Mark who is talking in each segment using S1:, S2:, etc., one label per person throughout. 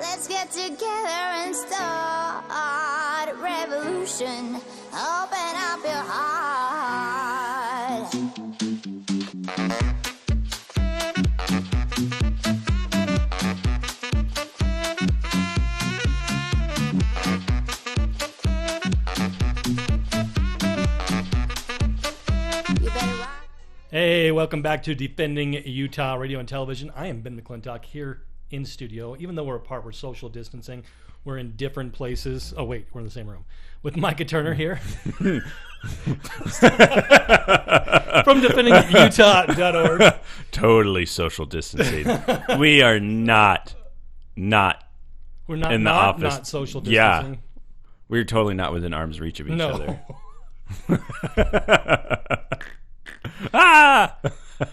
S1: Let's get together and start a revolution. Open up your heart. You better rock.
S2: Hey, welcome back to Defending Utah Radio and Television. I am Ben McClintock here in studio. Even though we're apart, we're social distancing. We're in different places. Oh, wait, we're in the same room. With Micah Turner here. From defendingutah.org.
S3: Totally social distancing. We are not
S2: We're not
S3: in the office.
S2: Not social distancing.
S3: Yeah. We're totally not within arm's reach of each other. Ah!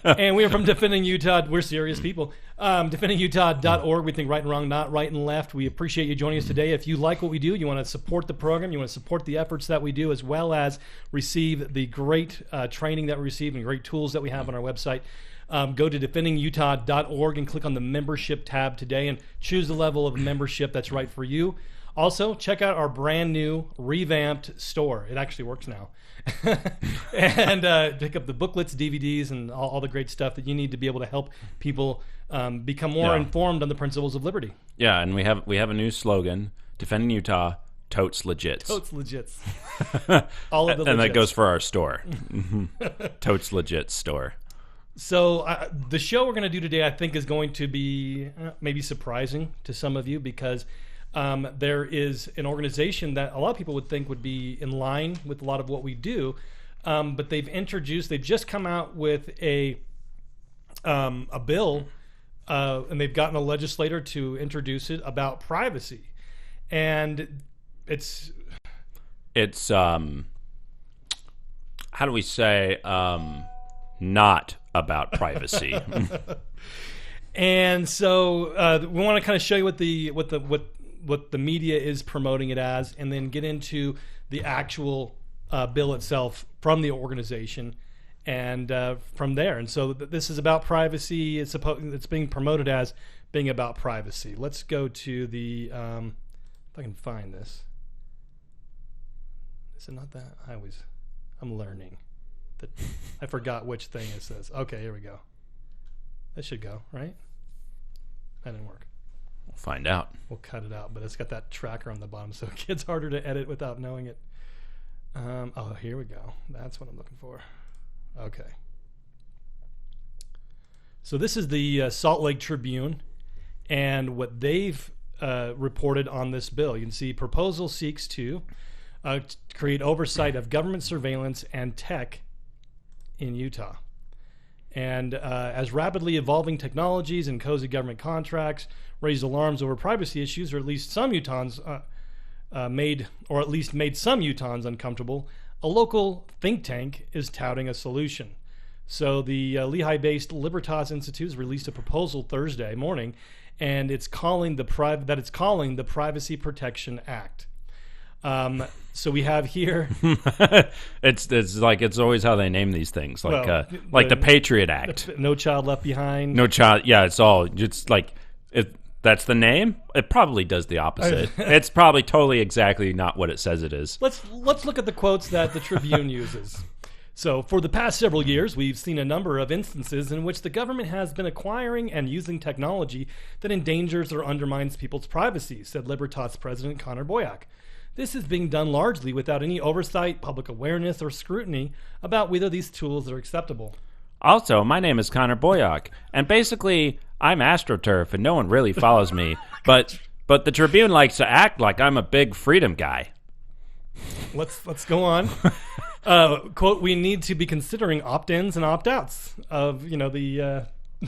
S2: And we are from Defending Utah. We're serious people. Defendingutah.org. We think right and wrong, not right and left. We appreciate you joining us today. If you like what we do, you want to support the program, you want to support the efforts that we do, as well as receive the great training that we receive and great tools that we have on our website, go to defendingutah.org and click on the membership tab today and choose the level of membership that's right for you. Also, check out our brand new revamped store. It actually works now. And pick up the booklets, DVDs, and all the great stuff that you need to be able to help people become more informed on the principles of liberty.
S3: Yeah, and we have a new slogan: Defending Utah, totes legits.
S2: Totes legits. All of the legits.
S3: And that goes for our store. Totes legit store.
S2: So the show we're going to do today, I think, is going to be maybe surprising to some of you because there is an organization that a lot of people would think would be in line with a lot of what we do, but they've just come out with a bill, and they've gotten a legislator to introduce it about privacy, and it's how
S3: do we say not about privacy.
S2: And so we want to kind of show you what the media is promoting it as, and then get into the actual bill itself from the organization, and from there. And so this is about privacy. It's being promoted as being about privacy. Let's go to the if I can find this. Is it not that? I'm learning that I forgot which thing it says. Okay, here we go. That should go, right? That didn't work.
S3: We'll find out.
S2: We'll cut it out, but it's got that tracker on the bottom, so it gets harder to edit without knowing it. Oh, here we go. That's what I'm looking for. Okay. So this is the Salt Lake Tribune, and what they've reported on this bill. You can see proposal seeks to create oversight of government surveillance and tech in Utah. And as rapidly evolving technologies and cozy government contracts raised alarms over privacy issues, or at least some Utahns made some Utahns uncomfortable, a local think tank is touting a solution. So the Lehigh-based Libertas Institute has released a proposal Thursday morning, and it's calling the Privacy Protection Act. So we have here.
S3: it's like it's always how they name these things, like the Patriot Act.
S2: No Child Left Behind.
S3: No child. Yeah, it's like it. That's the name. It probably does the opposite. It's probably totally exactly not what it says it is.
S2: Let's look at the quotes that the Tribune uses. So, for the past several years, we've seen a number of instances in which the government has been acquiring and using technology that endangers or undermines people's privacy, said Libertas President Connor Boyack. This is being done largely without any oversight, public awareness, or scrutiny about whether these tools are acceptable.
S3: Also, my name is Connor Boyack, and basically, I'm AstroTurf, and no one really follows me. But the Tribune likes to act like I'm a big freedom guy.
S2: Let's go on. Quote: we need to be considering opt-ins and opt-outs of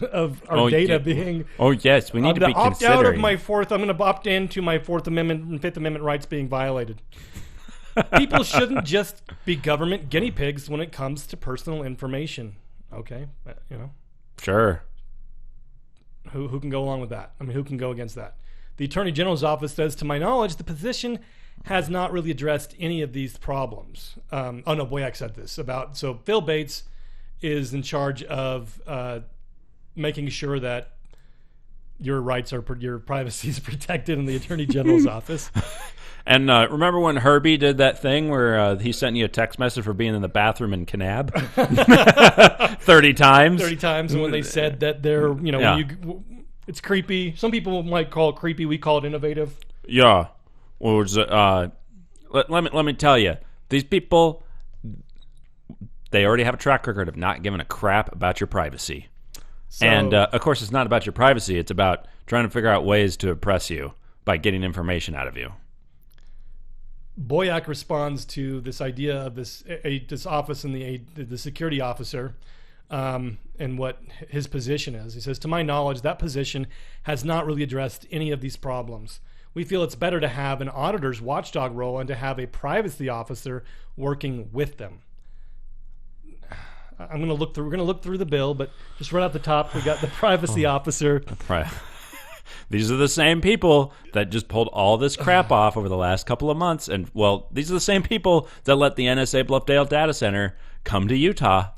S2: of our data being.
S3: Oh yes, we need to be considering.
S2: Opt out of my fourth. I'm going to opt into my Fourth Amendment and Fifth Amendment rights being violated. People shouldn't just be government guinea pigs when it comes to personal information. Okay,
S3: Sure.
S2: Who can go along with that? I mean, who can go against that? The Attorney General's office says, to my knowledge, the position has not really addressed any of these problems. Boyack said this about. So Phil Bates is in charge of making sure that your rights are your privacy is protected in the Attorney General's office.
S3: And remember when Herbie did that thing where he sent you a text message for being in the bathroom in Kanab 30 times?
S2: 30 times, and when they said that they're, it's creepy. Some people might call it creepy. We call it innovative.
S3: Yeah. Well, let me tell you, these people, they already have a track record of not giving a crap about your privacy. So, and, of course, it's not about your privacy. It's about trying to figure out ways to oppress you by getting information out of you.
S2: Boyack responds to this idea of this office and the security officer and what his position is. He says, to my knowledge, that position has not really addressed any of these problems. We feel it's better to have an auditor's watchdog role and to have a privacy officer working with them. We're going to look through the bill, but just right off the top, we got the privacy officer.
S3: These are the same people that just pulled all this crap off over the last couple of months. And, well, these are the same people that let the NSA Bluffdale data center come to Utah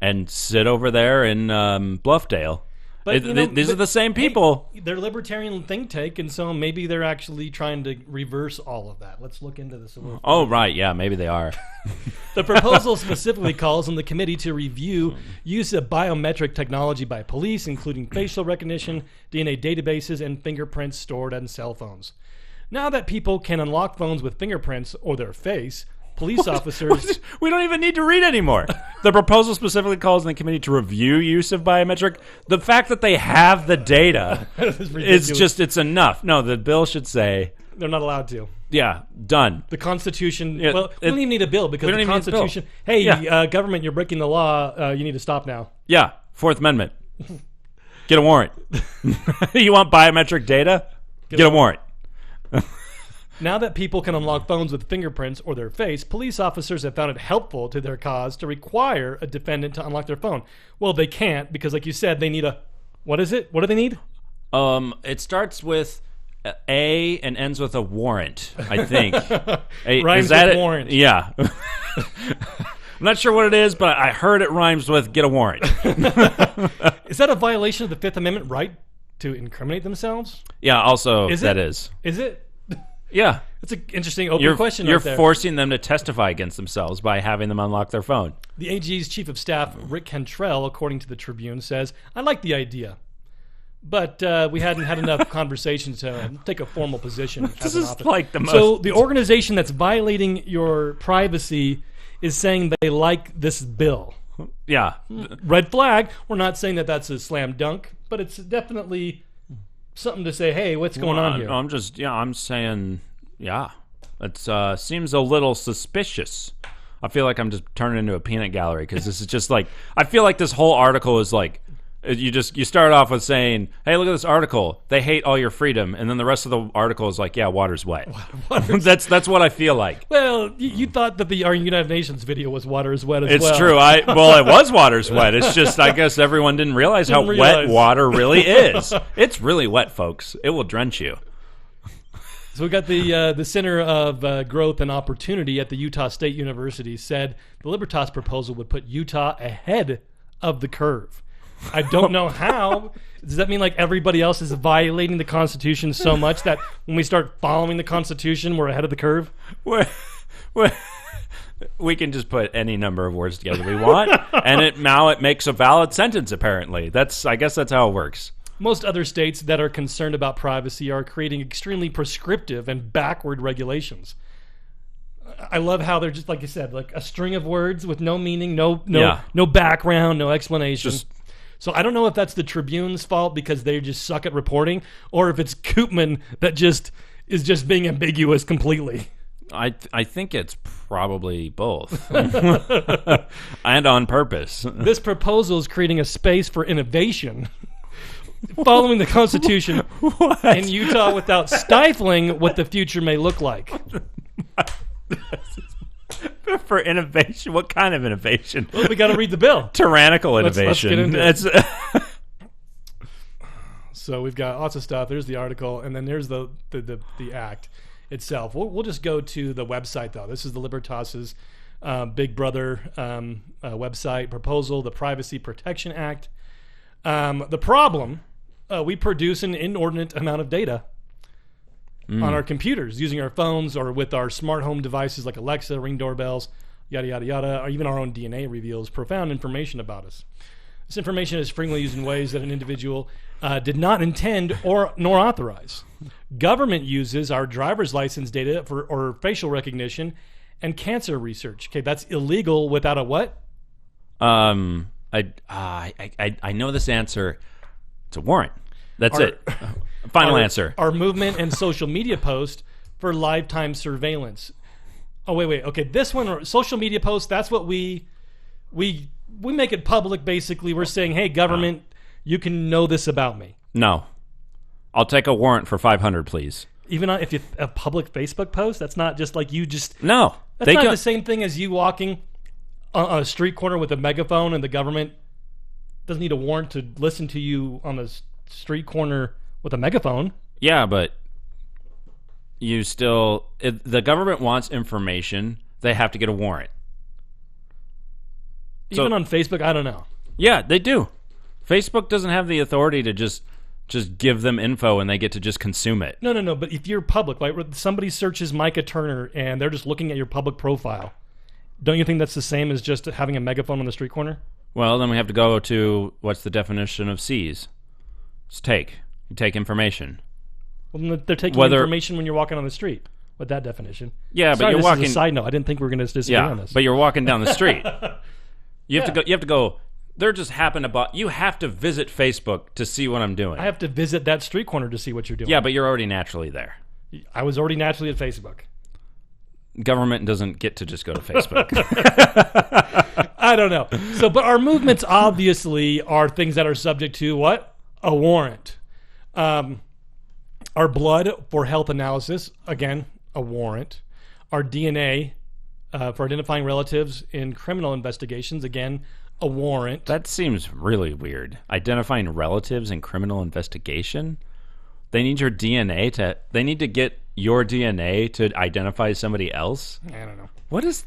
S3: and sit over there in Bluffdale. But, these are the same people.
S2: Hey, they're libertarian think tank, and so maybe they're actually trying to reverse all of that. Let's look into this a little.
S3: Oh, right. Yeah, maybe they are.
S2: The proposal specifically calls on the committee to review use of biometric technology by police, including facial recognition, DNA databases, and fingerprints stored on cell phones. Now that people can unlock phones with fingerprints or their face, police officers...
S3: We don't even need to read anymore. The proposal specifically calls on the committee to review use of biometric. The fact that they have the data is just, it's enough. No, the bill should say...
S2: They're not allowed to.
S3: Yeah, done.
S2: The Constitution... we don't even need a bill because the Constitution... Hey, government, you're breaking the law. You need to stop now.
S3: Yeah, Fourth Amendment. Get a warrant. You want biometric data? Get a warrant.
S2: Now that people can unlock phones with fingerprints or their face, police officers have found it helpful to their cause to require a defendant to unlock their phone. Well, they can't because, like you said, they need a... What is it? What do they need?
S3: It starts with A and ends with a warrant, I think.
S2: Rhymes with warrant.
S3: Yeah. I'm not sure what it is, but I heard it rhymes with get a warrant.
S2: Is that a violation of the Fifth Amendment right to incriminate themselves?
S3: Yeah, also
S2: is
S3: that
S2: it?
S3: is.
S2: Is it?
S3: Yeah.
S2: It's an interesting open question
S3: You're
S2: right there.
S3: forcing them to testify against themselves by having them unlock their phone.
S2: The AG's chief of staff, Rick Cantrell, according to the Tribune, says, I like the idea, but we hadn't had enough conversations to take a formal position.
S3: This
S2: as an
S3: is
S2: office.
S3: like the most...
S2: So the organization that's violating your privacy is saying they like this bill.
S3: Yeah.
S2: Red flag. We're not saying that that's a slam dunk, but it's definitely... something to say, hey, what's going on here?
S3: I'm saying, it seems a little suspicious. I feel like I'm just turning into a peanut gallery because this is just like, I feel like this whole article is like, you start off with saying, hey, look at this article. They hate all your freedom. And then the rest of the article is like, yeah, water's wet. That's what I feel like.
S2: Well, you thought that our United Nations video was water is wet as well.
S3: It's true. Well, it was water's wet. It's just, I guess everyone didn't realize how wet water really is. It's really wet, folks. It will drench you.
S2: So we got the Center of Growth and Opportunity at the Utah State University said the Libertas proposal would put Utah ahead of the curve. I don't know how. Does that mean like everybody else is violating the Constitution so much that when we start following the Constitution, we're ahead of the curve?
S3: We can just put any number of words together we want, and it makes a valid sentence, apparently. I guess that's how it works.
S2: Most other states that are concerned about privacy are creating extremely prescriptive and backward regulations. I love how they're just, like you said, like a string of words with no meaning, no background, no explanation. So I don't know if that's the Tribune's fault because they just suck at reporting, or if it's Koopman that is just being ambiguous completely.
S3: I think it's probably both. And on purpose.
S2: This proposal is creating a space for innovation following the Constitution in Utah without stifling what the future may look like.
S3: For innovation? What kind of innovation?
S2: Well, we got to read the bill.
S3: Tyrannical innovation.
S2: Let's get into it. So we've got lots of stuff. There's the article, and then there's the act itself. We'll just go to the website, though. This is the Libertas's Big Brother website proposal, the Privacy Protection Act. The problem we produce an inordinate amount of data on our computers, using our phones or with our smart home devices like Alexa, Ring doorbells, yada, yada, yada, or even our own DNA reveals profound information about us. This information is frequently used in ways that an individual did not intend nor authorize. Government uses our driver's license data or facial recognition and cancer research. Okay, that's illegal without a what?
S3: I know this answer. It's a warrant. That's it. Final answer.
S2: Our movement and social media post for lifetime surveillance. Oh, wait. Okay, this one, social media posts, that's what we make it public, basically. We're saying, hey, government, you can know this about me.
S3: No. I'll take a warrant for $500, please.
S2: Even if you a public Facebook post, that's not just like you just...
S3: No.
S2: That's not the same thing as you walking on a street corner with a megaphone and the government doesn't need a warrant to listen to you on the street corner with a megaphone.
S3: Yeah, but you still... If the government wants information, they have to get a warrant.
S2: Even on Facebook, I don't know.
S3: Yeah, they do. Facebook doesn't have the authority to just give them info and they get to just consume it.
S2: No. But if you're public, like somebody searches Micah Turner and they're just looking at your public profile, don't you think that's the same as just having a megaphone on the street corner?
S3: Well, then we have to go to what's the definition of seize? It's take. You take information.
S2: Well, they're taking information when you're walking on the street. With that definition.
S3: Yeah,
S2: Sorry,
S3: but you're walking.
S2: Is a side note. I didn't think we were going to disagree on this.
S3: But you're walking down the street. You have to go. There just happened to you have to visit Facebook to see what I'm doing.
S2: I have to visit that street corner to see what you're doing.
S3: Yeah, but you're already naturally there.
S2: I was already naturally at Facebook.
S3: Government doesn't get to just go to Facebook.
S2: I don't know. But our movements obviously are things that are subject to what? A warrant. Our blood for health analysis, again, a warrant. Our DNA for identifying relatives in criminal investigations, again, a warrant.
S3: That seems really weird. Identifying relatives in criminal investigation? They need your DNA they need to get your DNA to identify somebody else?
S2: I don't know.
S3: What is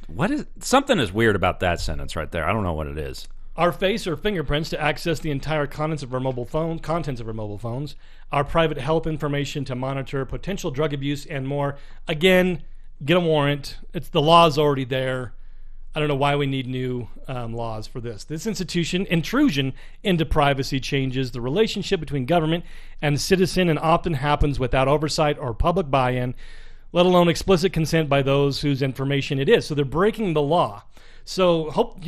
S3: something is weird about that sentence right there. I don't know what it is.
S2: Our face or fingerprints to access the entire contents of our mobile phones, our private health information to monitor potential drug abuse and more. Again, get a warrant. The law's already there. I don't know why we need new laws for this. This intrusion into privacy changes the relationship between government and citizen and often happens without oversight or public buy-in, let alone explicit consent by those whose information it is. So they're breaking the law. So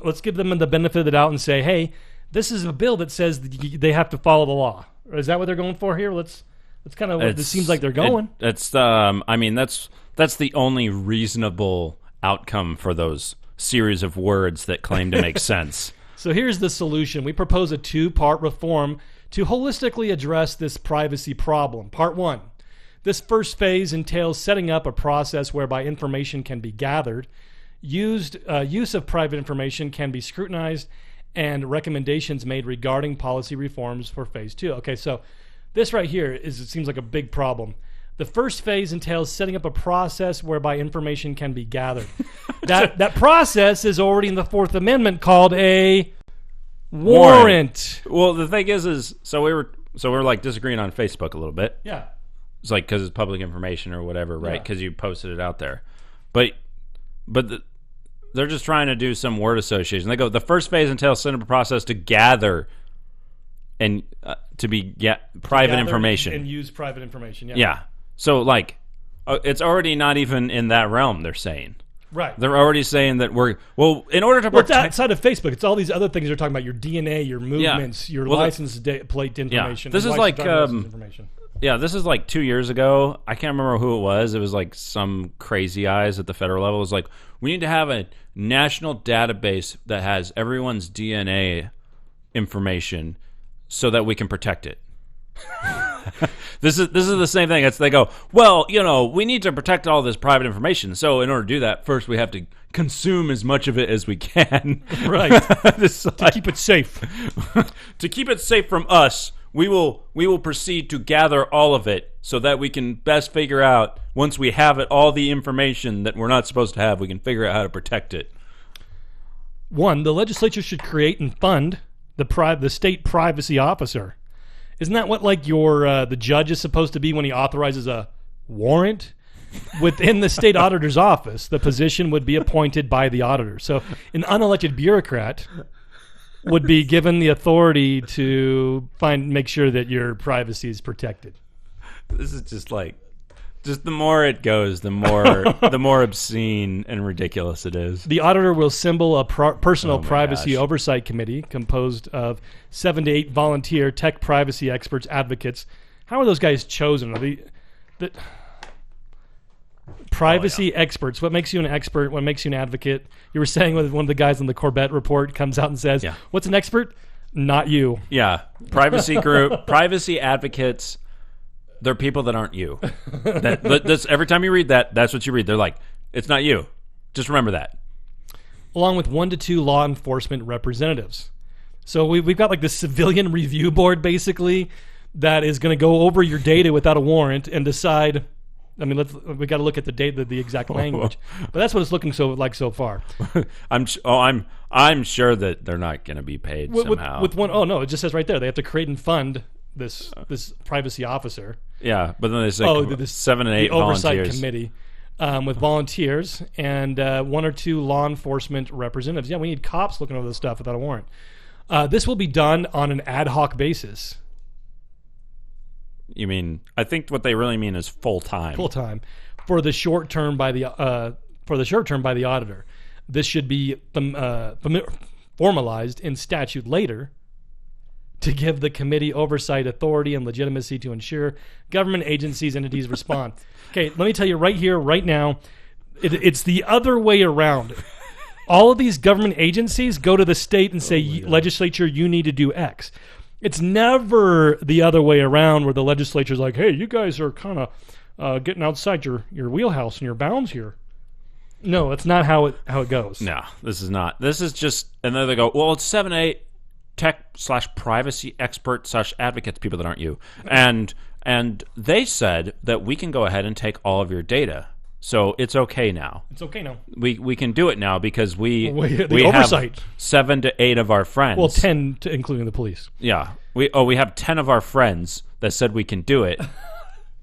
S2: let's give them the benefit of the doubt and say, hey, this is a bill that says they have to follow the law. Is that what they're going for here? That's kind of what it seems like they're going.
S3: That's the only reasonable outcome for those series of words that claim to make sense.
S2: So here's the solution. We propose a 2-part reform to holistically address this privacy problem. Part 1. This first phase entails setting up a process whereby information can be gathered, use of private information can be scrutinized, and recommendations made regarding policy reforms for phase 2. Okay, so this right here it seems like a big problem. The first phase entails setting up a process whereby information can be gathered. That process is already in the Fourth Amendment called a warrant.
S3: Well, the thing is so we were like disagreeing on Facebook a little bit.
S2: Yeah.
S3: It's like because it's public information or whatever, right? Because you posted it out there. But they're just trying to do some word association. They go, the first phase entails setting up a process to gather and private information.
S2: And use private information,
S3: Yeah. So, it's already not even in that realm, they're saying.
S2: Right.
S3: They're already saying that in order to
S2: protect... It's outside of Facebook. It's all these other things they're talking about, your DNA, your movements, your license plate information.
S3: This is like... this is like 2 years ago. I can't remember who it was. It was like some crazy eyes at the federal level. It was like, we need to have a national database that has everyone's DNA information so that we can protect it. This is the same thing. They go, well, we need to protect all this private information. So in order to do that, first we have to consume as much of it as we can.
S2: Right. To keep it safe.
S3: To keep it safe from us, we will proceed to gather all of it so that we can best figure out, once we have it, all the information that we're not supposed to have, we can figure out how to protect it.
S2: 1, the legislature should create and fund the state privacy officer. Isn't that what like your the judge is supposed to be when he authorizes a warrant? Within the state auditor's office, the position would be appointed by the auditor. So an unelected bureaucrat would be given the authority to make sure that your privacy is protected.
S3: This is just the more it goes, the more obscene and ridiculous it is.
S2: The auditor will assemble a personal
S3: Oh my
S2: privacy
S3: gosh.
S2: oversight committee composed of 7 to 8 volunteer tech privacy experts, advocates. How are those guys chosen? Are the privacy experts? What makes you an expert? What makes you an advocate? You were saying with one of the guys on the Corbett report comes out and says,
S3: Yeah.
S2: "What's an expert? Not you."
S3: Yeah, privacy group, privacy advocates. They're people that aren't you. Every time you read that, that's what you read. They're like, it's not you. Just remember that.
S2: Along with 1 to 2 law enforcement representatives. So we've got like the civilian review board basically that is going to go over your data without a warrant and decide. I mean, we got to look at the exact language, but that's what it's looking so far.
S3: I'm sure that they're not going to be paid somehow.
S2: With one, oh no, it just says right there they have to create and fund this privacy officer.
S3: Yeah, but then they say
S2: The
S3: 7 and 8
S2: the oversight
S3: volunteers.
S2: committee with volunteers and 1 or 2 law enforcement representatives. Yeah, we need cops looking over this stuff without a warrant. This will be done on an ad hoc basis.
S3: You mean? I think what they really mean is full time.
S2: Full time for the short term by the auditor. This should be formalized in statute later to give the committee oversight authority and legitimacy to ensure government agencies entities respond. Okay, let me tell you right here, right now, it's the other way around. All of these government agencies go to the state and say, legislature, you need to do X. It's never the other way around where the legislature's like, hey, you guys are kind of getting outside your wheelhouse and your bounds here. No, that's not how it goes.
S3: No, this is not. This is just, and then they go, well, it's 7 8 tech/privacy expert/advocates, people that aren't you. And they said that we can go ahead and take all of your data. So it's okay now.
S2: It's okay now.
S3: We can do it now because we
S2: oversight.
S3: have 7 to 8 of our friends.
S2: Well, 10 including the police.
S3: Yeah. We have 10 of our friends that said we can do it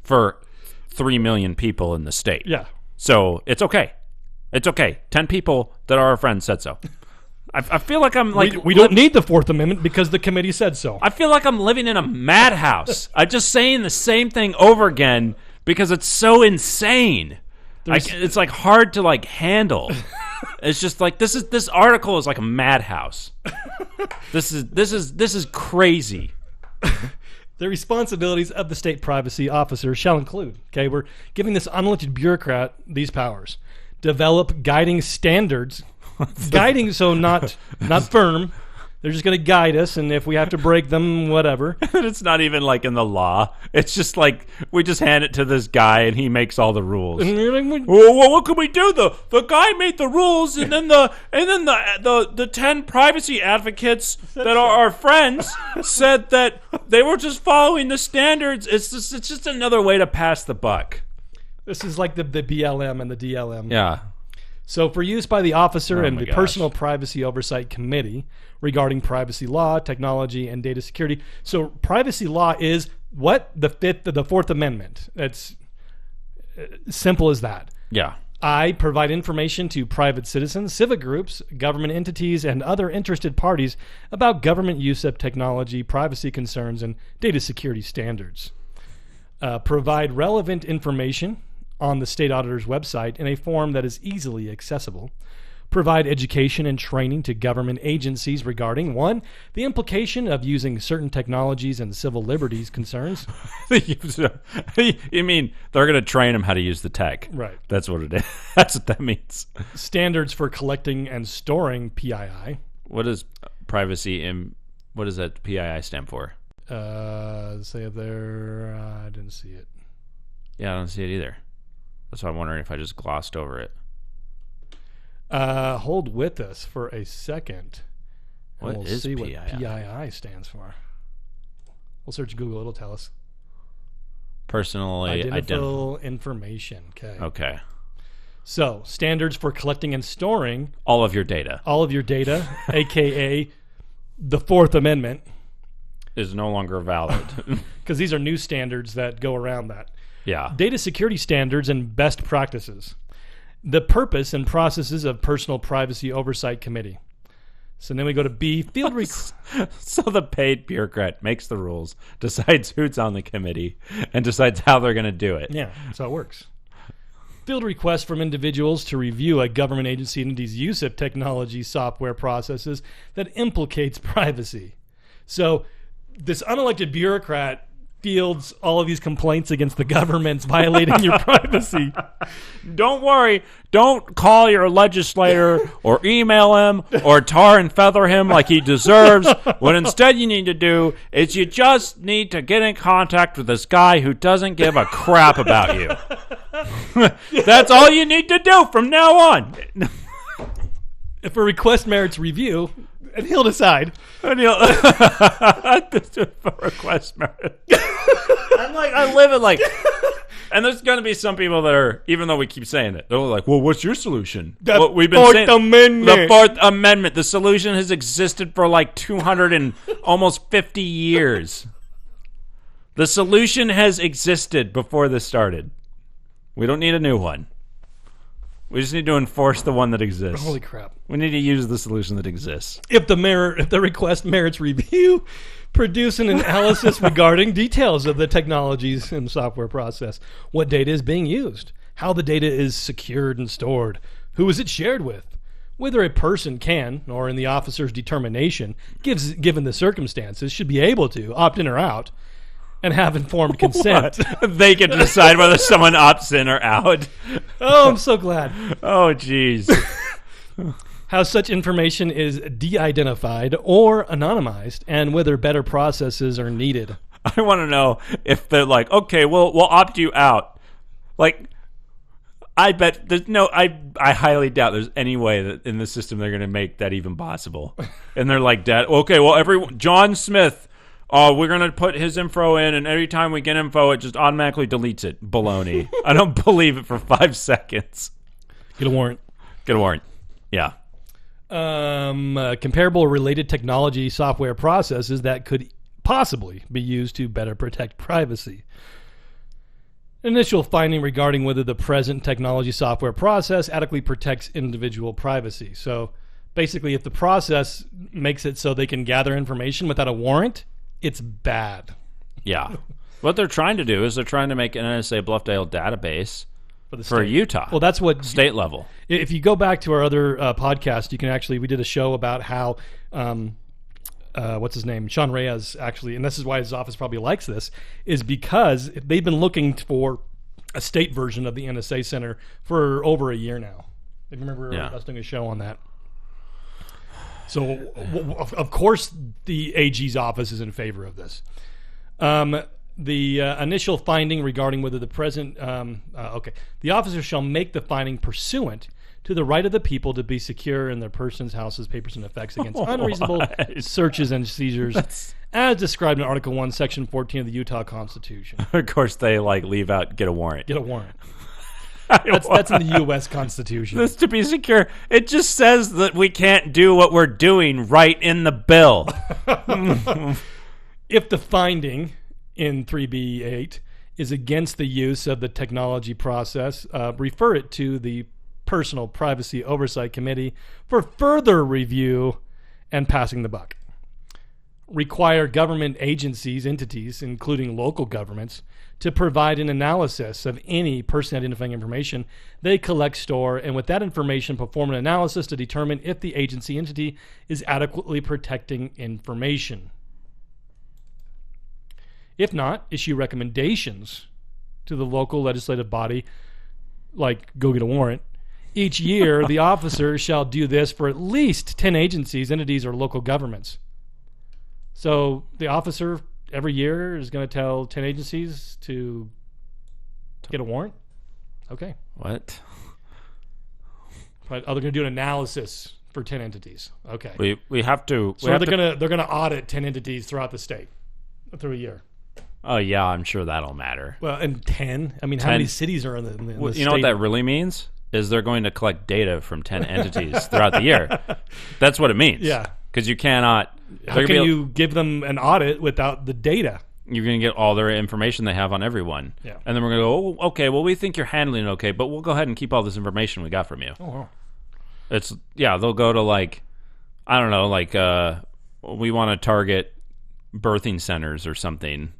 S3: for 3 million people in the state.
S2: Yeah.
S3: So it's okay. It's okay. 10 people that are our friends said so. I feel like I'm like...
S2: We don't need the Fourth Amendment because the committee said so.
S3: I feel like I'm living in a madhouse. I'm just saying the same thing over again because it's so insane. It's like hard to like handle. It's just like this article is like a madhouse. This is crazy.
S2: The responsibilities of the state privacy officer shall include, okay, we're giving this unelected bureaucrat these powers. Develop guiding standards. Guiding, so not firm. They're just going to guide us, and if we have to break them, whatever.
S3: It's not even like in the law. It's just like we just hand it to this guy, and he makes all the rules.
S2: And you're like,
S3: Well, what can we do? The guy made the rules, and then the 10 privacy advocates that are our friends said that they were just following the standards. It's just another way to pass the buck.
S2: this is like the BLM and the DLM.
S3: Yeah.
S2: So for use by the officer and
S3: my
S2: the
S3: gosh.
S2: Personal Privacy Oversight Committee regarding privacy law, technology, and data security. So privacy law is what? The Fourth Amendment. It's simple as that.
S3: Yeah.
S2: I provide information to private citizens, civic groups, government entities, and other interested parties about government use of technology, privacy concerns, and data security standards. Provide relevant information on the state auditor's website in a form that is easily accessible. Provide education and training to government agencies regarding 1, the implication of using certain technologies and civil liberties concerns.
S3: You mean they're going to train them how to use the tech?
S2: Right.
S3: That's what it is. That's what that means.
S2: Standards for collecting and storing PII.
S3: What is privacy in? What does that PII stand for?
S2: Say it there. I didn't see it.
S3: Yeah, I don't see it either. That's why I'm wondering if I just glossed over it.
S2: Hold with us for a second. And
S3: What
S2: we'll
S3: is
S2: see
S3: PII?
S2: what PII stands for. We'll search Google. It'll tell us.
S3: Personally
S2: Identifiable information. Okay.
S3: Okay.
S2: So, standards for collecting and storing
S3: All of your data.
S2: all of your data, aka the Fourth Amendment.
S3: is no longer valid.
S2: because these are new standards that go around that.
S3: Yeah.
S2: Data security standards and best practices. The purpose and processes of Personal Privacy Oversight Committee. So then we go to B, field
S3: So the paid bureaucrat makes the rules, decides who's on the committee, and decides how they're going to do it.
S2: Yeah, that's how it works. Field requests from individuals to review a government agency entity's use of technology, software, processes that implicates privacy. So this unelected bureaucrat fields all of these complaints against the government's violating your privacy.
S3: Don't worry. Don't call your legislator or email him or tar and feather him like he deserves. What instead you need to do is you just need to get in contact with this guy who doesn't give a crap about you. That's all you need to do from now on.
S2: If a request merits review, and he'll decide.
S3: And he'll request merit. I live it like, and there's going to be some people that are, even though we keep saying it, they're like, well, what's your solution?
S2: The
S3: What we've been
S2: Fourth
S3: saying,
S2: Amendment.
S3: The Fourth Amendment. The solution has existed for like 200 and almost 50 years. The solution has existed before this started. We don't need a new one. We just need to enforce the one that exists.
S2: Holy crap.
S3: We need to use the solution that exists.
S2: If the request merits review, produce an analysis regarding details of the technologies and software process, what data is being used, how the data is secured and stored, who is it shared with, whether a person can, or in the officer's determination, given the circumstances, should be able to opt in or out, and have informed consent.
S3: They can decide whether someone opts in or out.
S2: Oh, I'm so glad.
S3: Oh, jeez.
S2: How such information is de-identified or anonymized, and whether better processes are needed.
S3: I want to know if they're like, okay, we'll opt you out. Like, I bet there's no, I highly doubt there's any way that in the system they're going to make that even possible. And they're like, Dad, okay, well, John Smith, we're going to put his info in, and every time we get info, it just automatically deletes it. Baloney. I don't believe it for 5 seconds.
S2: Get a warrant.
S3: Get a warrant. Yeah.
S2: Comparable or related technology software processes that could possibly be used to better protect privacy. Initial finding regarding whether the present technology software process adequately protects individual privacy. So basically, if the process makes it so they can gather information without a warrant, it's bad.
S3: Yeah. What they're trying to do is they're trying to make an NSA Bluffdale database for Utah.
S2: Well, that's what
S3: state level.
S2: If you go back to our other podcast, you can actually, we did a show about how, what's his name? Sean Reyes actually, and this is why his office probably likes this, is because they've been looking for a state version of the NSA Center for over a year now. If you remember us doing a show on that. So, of course, the AG's office is in favor of this. The initial finding regarding whether the present... The officer shall make the finding pursuant to the right of the people to be secure in their persons, houses, papers, and effects against unreasonable searches and seizures as described in Article 1, Section 14 of the Utah Constitution.
S3: Of course, they leave out get a warrant.
S2: Get a warrant. That's in the U.S. Constitution.
S3: This to be secure. It just says that we can't do what we're doing right in the bill.
S2: If the finding in 3B8 is against the use of the technology process, refer it to the Personal Privacy Oversight Committee for further review and passing the buck. Require government agencies, entities, including local governments, to provide an analysis of any person identifying information they collect, store, and with that information perform an analysis to determine if the agency entity is adequately protecting information. If not, issue recommendations to the local legislative body, like go get a warrant. Each year, the officer shall do this for at least 10 agencies, entities, or local governments. So the officer every year is going to tell 10 agencies to get a warrant? Okay.
S3: What?
S2: But they're going to do an analysis for 10 entities. Okay.
S3: We have to...
S2: So they're going to audit 10 entities throughout the state through a year.
S3: Oh, yeah, I'm sure that'll matter.
S2: Well, and 10? I mean, 10. How many cities are in the
S3: well,
S2: state?
S3: You know what that really means? Is they're going to collect data from 10 entities throughout the year. That's what it means.
S2: Yeah.
S3: because you cannot.
S2: How can you give them an audit without the data?
S3: You're going to get all their information they have on everyone.
S2: Yeah.
S3: And then we're going to go, oh, okay, well, we think you're handling it okay, but we'll go ahead and keep all this information we got from you.
S2: Oh, wow.
S3: They'll go to like, I don't know, like we want to target birthing centers or something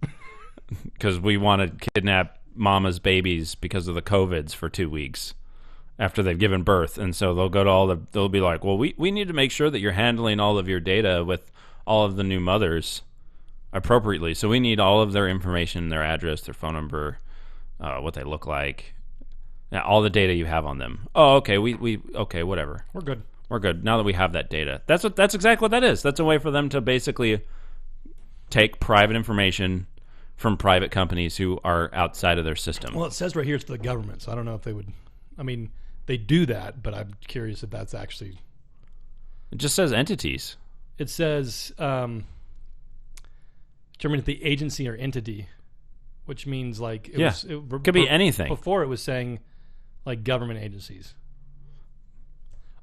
S3: because we want to kidnap mama's babies because of the COVIDs for 2 weeks after they've given birth. And so they'll go to they'll be like, well, we need to make sure that you're handling all of your data with all of the new mothers appropriately. So we need all of their information, their address, their phone number, what they look like, all the data you have on them. Oh, okay, okay, whatever.
S2: We're good.
S3: We're good. Now that we have that data. That's exactly what that is. That's a way for them to basically take private information from private companies who are outside of their system.
S2: Well, it says right here it's the government, so I don't know if they would. I mean, they do that, but I'm curious if that's actually.
S3: It just says entities.
S2: It says determine the agency or entity, which means like it
S3: could be anything.
S2: Before it was saying like government agencies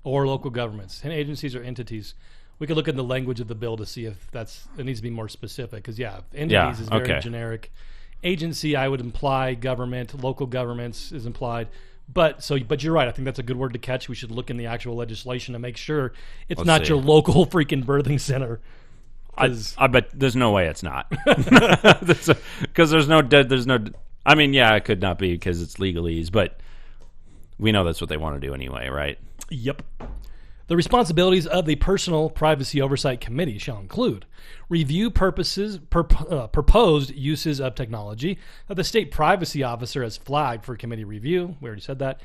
S2: or local governments and agencies or entities. We could look at the language of the bill to see if it needs to be more specific. Because entities is very generic. Agency, I would imply government. Local governments is implied. But you're right. I think that's a good word to catch. We should look in the actual legislation to make sure it's not your local freaking birthing center.
S3: I bet there's no way it's not. Because there's no. I mean, yeah, it could not be because it's legalese, but we know that's what they want to do anyway, right?
S2: Yep. The responsibilities of the Personal Privacy Oversight Committee shall include review proposed uses of technology that the state privacy officer has flagged for committee review. We already said that.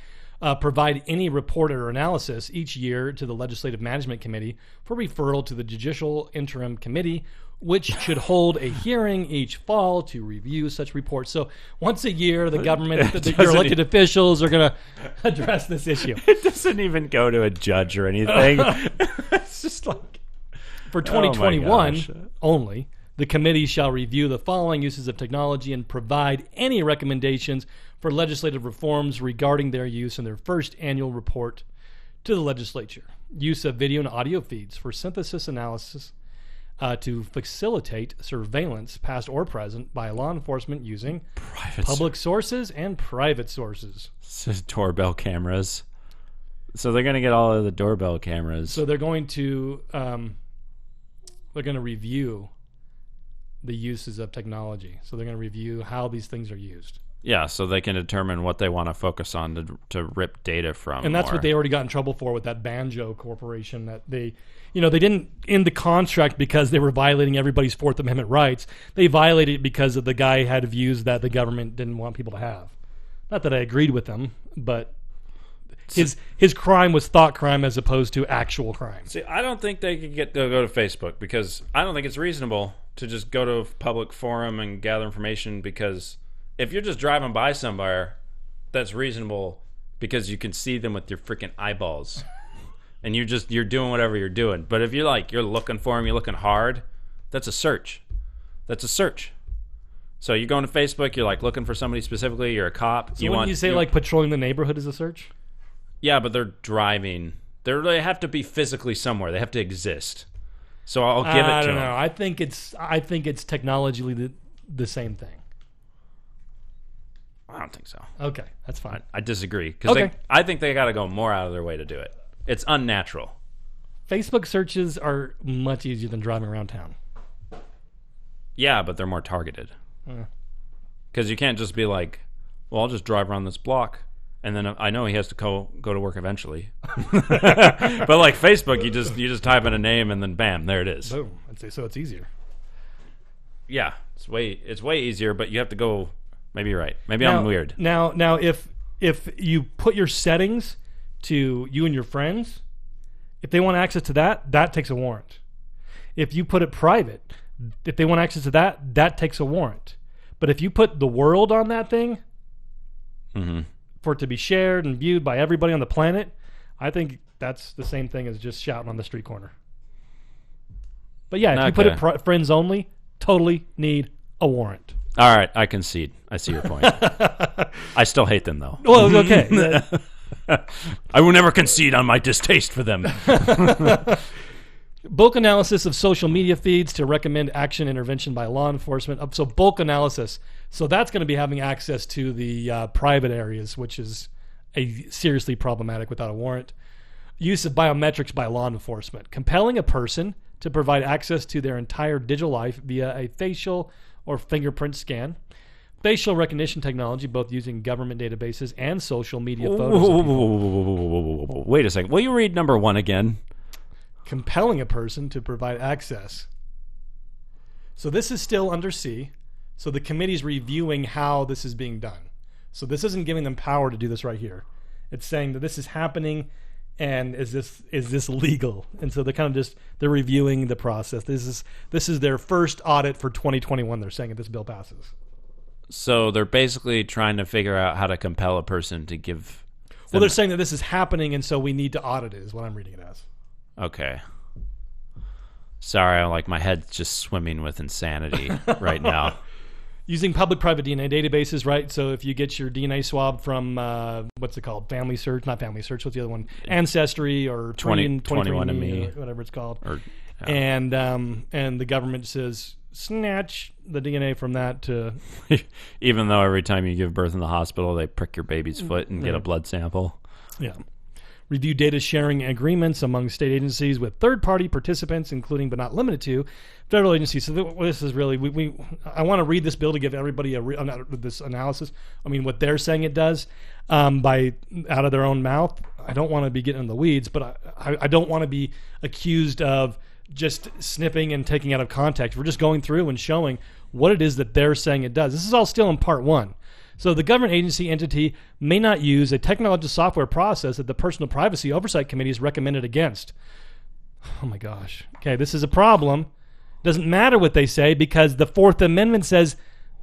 S2: Provide any report or analysis each year to the Legislative Management Committee for referral to the Judicial Interim Committee, which should hold a hearing each fall to review such reports. So once a year, the government, your elected officials are going to address this issue.
S3: It doesn't even go to a judge or anything. It's just like...
S2: For 2021 only, the committee shall review the following uses of technology and provide any recommendations for legislative reforms regarding their use in their first annual report to the legislature. Use of video and audio feeds for synthesis analysis to facilitate surveillance, past or present, by law enforcement using public sources and private sources.
S3: Doorbell cameras. So they're going to get all of the doorbell cameras.
S2: So they're going to review the uses of technology. So they're going to review how these things are used.
S3: Yeah, so they can determine what they want to focus on to rip data from.
S2: And that's what they already got in trouble for with that Banjo Corporation, that they didn't end the contract because they were violating everybody's Fourth Amendment rights. They violated it because of the guy had views that the government didn't want people to have. Not that I agreed with them, but his crime was thought crime as opposed to actual crime.
S3: See, I don't think they could go to Facebook because I don't think it's reasonable to just go to a public forum and gather information, because if you're just driving by somewhere, that's reasonable because you can see them with your freaking eyeballs. And you're doing whatever you're doing. But if you're looking for them, you're looking hard, that's a search. So you're going to Facebook, you're like looking for somebody specifically, you're a cop.
S2: So when you say like patrolling the neighborhood is a search?
S3: Yeah, but they're driving. They have to be physically somewhere. They have to exist. So I'll give it to them. I don't know.
S2: I think it's technologically the same thing.
S3: I don't think so.
S2: Okay, that's fine.
S3: I disagree because I think they got to go more out of their way to do it. It's unnatural.
S2: Facebook searches are much easier than driving around town.
S3: Yeah, but they're more targeted. Because you can't just be like, well, I'll just drive around this block, and then I know he has to go to work eventually. But like Facebook, you just type in a name, and then bam, there it is.
S2: Boom. So it's easier.
S3: Yeah, it's way easier, but you have to go. Maybe you're right. Maybe I'm weird.
S2: Now, if you put your settings to you and your friends, if they want access to that takes a warrant. If you put it private, if they want access to that takes a warrant. But if you put the world on that thing, for it to be shared and viewed by everybody on the planet, I think that's the same thing as just shouting on the street corner. But yeah, if you put it friends only, totally need a warrant.
S3: All right, I concede. I see your point. I still hate them, though.
S2: Well, okay.
S3: I will never concede on my distaste for them.
S2: Bulk analysis of social media feeds to recommend action intervention by law enforcement. So bulk analysis. So that's going to be having access to the private areas, which is seriously problematic without a warrant. Use of biometrics by law enforcement. Compelling a person to provide access to their entire digital life via a facial or fingerprint scan. Facial recognition technology, both using government databases and social media photos.
S3: Wait a second. Will you read number 1 again?
S2: Compelling a person to provide access. So this is still under C. So the committee's reviewing how this is being done. So this isn't giving them power to do this right here. It's saying that this is happening, and is this legal? And so they're reviewing the process. This is their first audit for 2021. They're saying if this bill passes.
S3: So they're basically trying to figure out how to compel a person to give.
S2: Well, they're saying that this is happening, and so we need to audit it. Is what I'm reading it as.
S3: Okay. Sorry, my head's just swimming with insanity right now.
S2: Using public-private DNA databases, right? So if you get your DNA swab from, what's it called? Family Search? Not Family Search. What's the other one? Ancestry or
S3: 21andMe.
S2: Or whatever it's called.
S3: Yeah.
S2: And the government says, snatch the DNA from that to...
S3: Even though every time you give birth in the hospital, they prick your baby's foot and get a blood sample.
S2: Yeah. Review data sharing agreements among state agencies with third-party participants, including but not limited to federal agencies. So this is really I want to read this bill to give everybody this analysis. I mean, what they're saying it does by out of their own mouth. I don't want to be getting in the weeds, but I don't want to be accused of just snipping and taking out of context. We're just going through and showing what it is that they're saying it does. This is all still in part 1. So the government agency entity may not use a technological software process that the Personal Privacy Oversight Committee is recommended against. Oh my gosh. Okay, this is a problem. Doesn't matter what they say because the Fourth Amendment says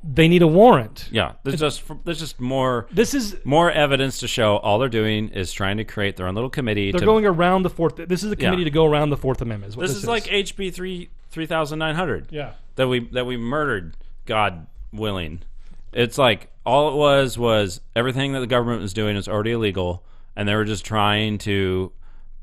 S2: they need a warrant.
S3: Yeah, there's just more.
S2: This is
S3: more evidence to show all they're doing is trying to create their own little committee.
S2: They're going around the Fourth. This is a committee to go around the Fourth Amendment.
S3: This is like HB 3900.
S2: Yeah,
S3: that we murdered. God willing. It's like all it was everything that the government was doing is already illegal, and they were just trying to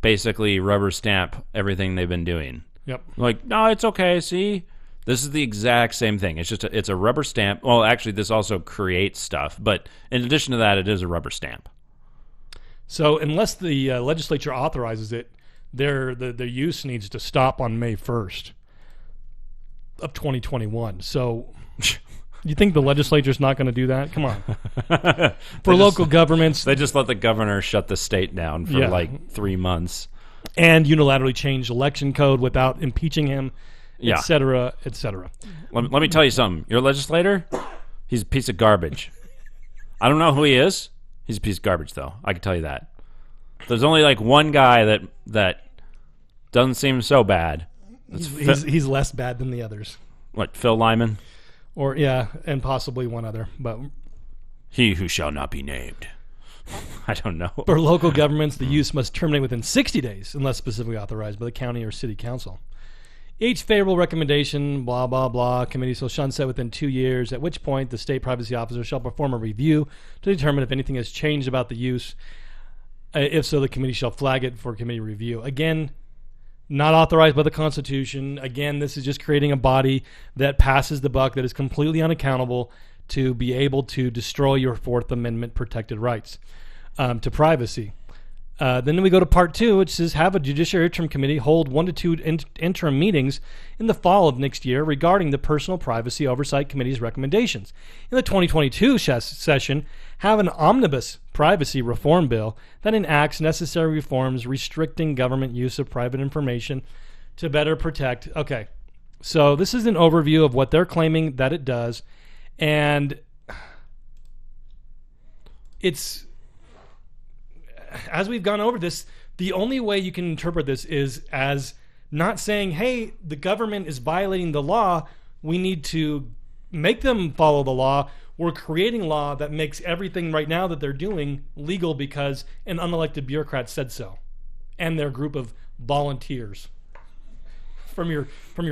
S3: basically rubber stamp everything they've been doing.
S2: Yep.
S3: Like, no, it's okay. See, this is the exact same thing. It's just it's a rubber stamp. Well, actually, this also creates stuff, but in addition to that, it is a rubber stamp.
S2: So unless the legislature authorizes it, their use needs to stop on May 1st of 2021. So. You think the legislature's not going to do that? Come on. For local governments.
S3: They just let the governor shut the state down for like 3 months.
S2: And unilaterally change election code without impeaching him, et cetera, et cetera.
S3: Let me tell you something. Your legislator, he's a piece of garbage. I don't know who he is. He's a piece of garbage, though. I can tell you that. There's only like one guy that doesn't seem so bad.
S2: He's less bad than the others.
S3: What, Phil Lyman?
S2: Or, and possibly one other. But
S3: he who shall not be named. I don't know.
S2: For local governments, the use must terminate within 60 days unless specifically authorized by the county or city council. Each favorable recommendation, blah, blah, blah, committee shall sunset within 2 years, at which point the state privacy officer shall perform a review to determine if anything has changed about the use. If so, the committee shall flag it for committee review. Again, not authorized by the Constitution. Again, this is just creating a body that passes the buck, that is completely unaccountable to be able to destroy your Fourth Amendment protected rights to privacy. Then we go to part 2, which says have a Judiciary Interim Committee hold 1 to 2 interim meetings in the fall of next year regarding the Personal Privacy Oversight Committee's recommendations. In the 2022 session, have an omnibus privacy reform bill that enacts necessary reforms restricting government use of private information to better protect. Okay, so this is an overview of what they're claiming that it does, and it's... As we've gone over this, the only way you can interpret this is as not saying, hey, the government is violating the law. We need to make them follow the law. We're creating law that makes everything right now that they're doing legal because an unelected bureaucrat said so. And their group of volunteers from your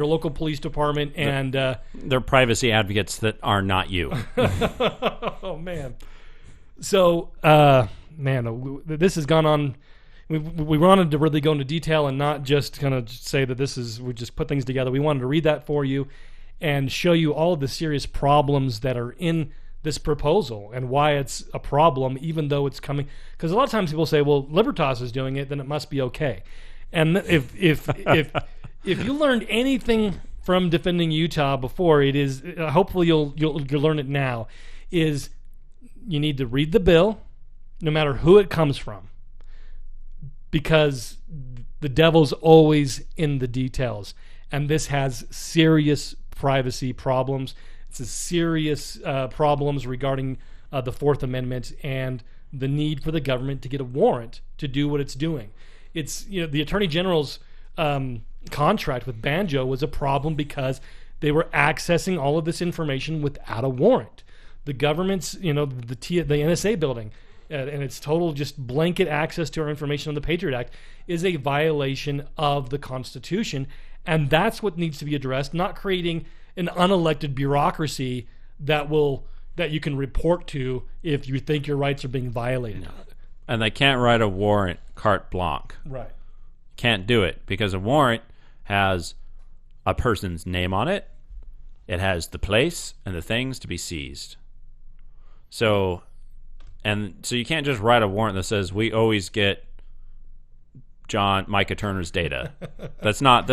S2: local police department and...
S3: they're privacy advocates that are not you.
S2: Oh, man. So... man, this has gone on. we wanted to really go into detail and not just kind of say that we just put things together. We wanted to read that for you and show you all of the serious problems that are in this proposal and why it's a problem, even though it's coming. Because a lot of times people say, well, Libertas is doing it, then it must be okay. And if you learned anything from Defending Utah before, it is hopefully you'll learn it now, is you need to read the bill, no matter who it comes from, because the devil's always in the details, and this has serious privacy problems. It's a serious problems regarding the Fourth Amendment and the need for the government to get a warrant to do what it's doing. It's the Attorney General's contract with Banjo was a problem because they were accessing all of this information without a warrant. The government's, the NSA building, and its total just blanket access to our information on the Patriot Act is a violation of the Constitution, and that's what needs to be addressed, not creating an unelected bureaucracy that you can report to if you think your rights are being violated.
S3: No. And they can't write a warrant carte blanche.
S2: Right.
S3: Can't do it because a warrant has a person's name on it. It has the place and the things to be seized. So you can't just write a warrant that says we always get Micah Turner's data. That's literally
S2: not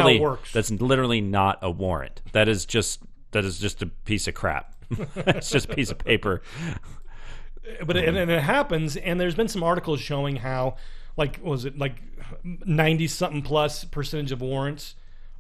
S2: how it works.
S3: That's literally not a warrant. That is just a piece of crap. It's just a piece of paper.
S2: But it happens, and there's been some articles showing how, 90-something+% of warrants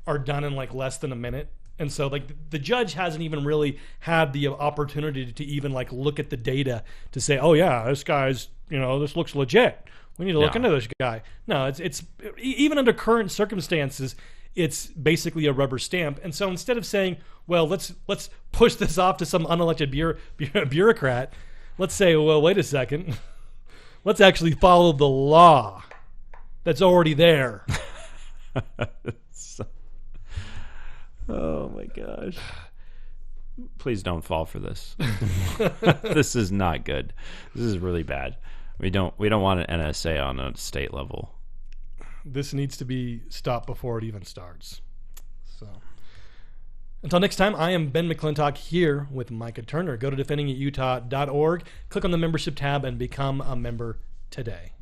S2: are done in less than a minute. And so the judge hasn't even really had the opportunity to even look at the data to say, oh yeah, this guy's, this looks legit. We need to look into this guy. No, it's even under current circumstances, it's basically a rubber stamp. And so instead of saying, well, let's push this off to some unelected bureaucrat, let's say, well, wait a second. Let's actually follow the law that's already there.
S3: Oh my gosh. Please don't fall for this. This is not good. This is really bad. We don't want an NSA on a state level.
S2: This needs to be stopped before it even starts. So until next time, I am Ben McClintock here with Micah Turner. Go to defendingatutah.org, click on the membership tab, and become a member today.